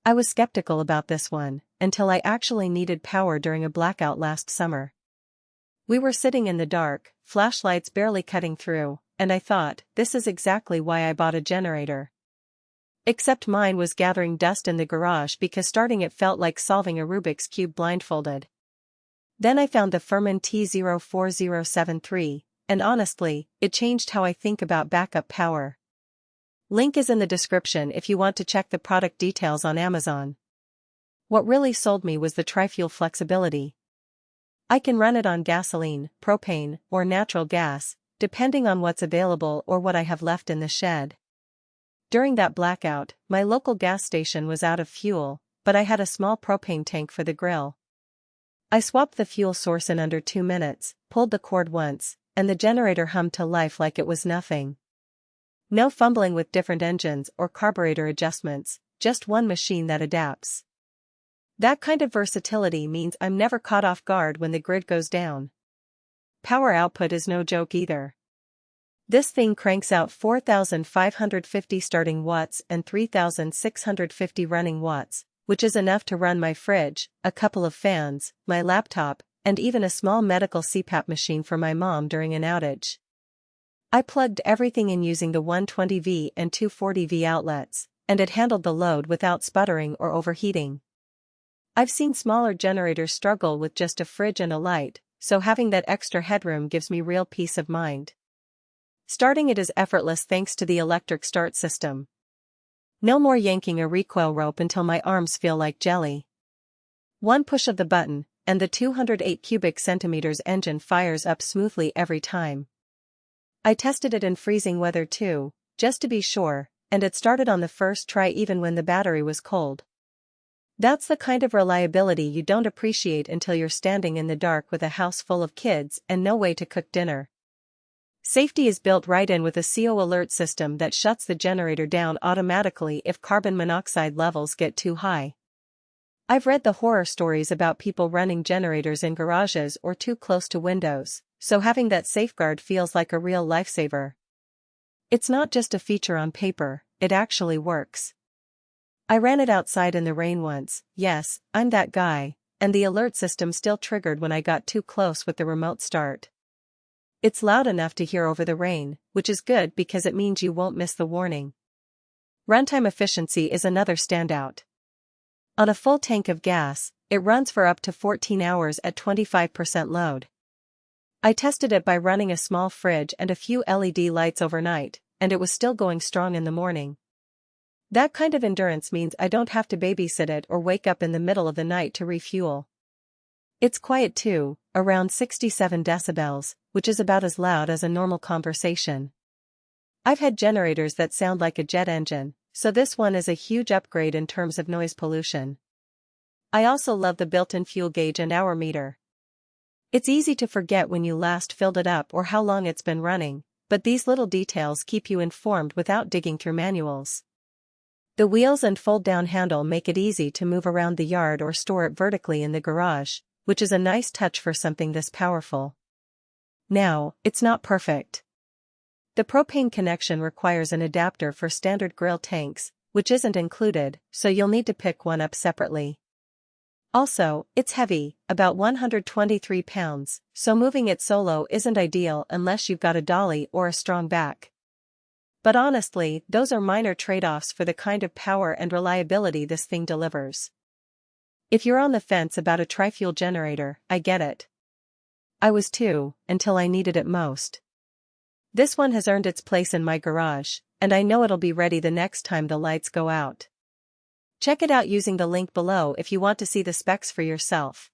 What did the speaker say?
I was skeptical about this one, until I actually needed power during a blackout last summer. We were sitting in the dark, flashlights barely cutting through, and I thought, this is exactly why I bought a generator. Except mine was gathering dust in the garage because starting it felt like solving a Rubik's Cube blindfolded. Then I found the FIRMAN T04073, and honestly, it changed how I think about backup power. Link is in the description if you want to check the product details on Amazon. What really sold me was the tri-fuel flexibility. I can run it on gasoline, propane, or natural gas, depending on what's available or what I have left in the shed. During that blackout, my local gas station was out of fuel, but I had a small propane tank for the grill. I swapped the fuel source in under 2 minutes, pulled the cord once, and the generator hummed to life like it was nothing. No fumbling with different engines or carburetor adjustments, just one machine that adapts. That kind of versatility means I'm never caught off guard when the grid goes down. Power output is no joke either. This thing cranks out 4,550 starting watts and 3,650 running watts, which is enough to run my fridge, a couple of fans, my laptop, and even a small medical CPAP machine for my mom during an outage. I plugged everything in using the 120V and 240V outlets, and it handled the load without sputtering or overheating. I've seen smaller generators struggle with just a fridge and a light, so having that extra headroom gives me real peace of mind. Starting it is effortless thanks to the electric start system. No more yanking a recoil rope until my arms feel like jelly. One push of the button, and the 208 cubic centimeters engine fires up smoothly every time. I tested it in freezing weather too, just to be sure, and it started on the first try even when the battery was cold. That's the kind of reliability you don't appreciate until you're standing in the dark with a house full of kids and no way to cook dinner. Safety is built right in with a CO alert system that shuts the generator down automatically if carbon monoxide levels get too high. I've read the horror stories about people running generators in garages or too close to windows, so having that safeguard feels like a real lifesaver. It's not just a feature on paper, it actually works. I ran it outside in the rain once, yes, I'm that guy, and the alert system still triggered when I got too close with the remote start. It's loud enough to hear over the rain, which is good because it means you won't miss the warning. Runtime efficiency is another standout. On a full tank of gas, it runs for up to 14 hours at 25% load. I tested it by running a small fridge and a few LED lights overnight, and it was still going strong in the morning. That kind of endurance means I don't have to babysit it or wake up in the middle of the night to refuel. It's quiet too, around 67 decibels, which is about as loud as a normal conversation. I've had generators that sound like a jet engine, so this one is a huge upgrade in terms of noise pollution. I also love the built-in fuel gauge and hour meter. It's easy to forget when you last filled it up or how long it's been running, but these little details keep you informed without digging through manuals. The wheels and fold-down handle make it easy to move around the yard or store it vertically in the garage, which is a nice touch for something this powerful. Now, it's not perfect. The propane connection requires an adapter for standard grill tanks, which isn't included, so you'll need to pick one up separately. Also, it's heavy, about 123 pounds, so moving it solo isn't ideal unless you've got a dolly or a strong back. But honestly, those are minor trade-offs for the kind of power and reliability this thing delivers. If you're on the fence about a tri-fuel generator, I get it. I was too, until I needed it most. This one has earned its place in my garage, and I know it'll be ready the next time the lights go out. Check it out using the link below if you want to see the specs for yourself.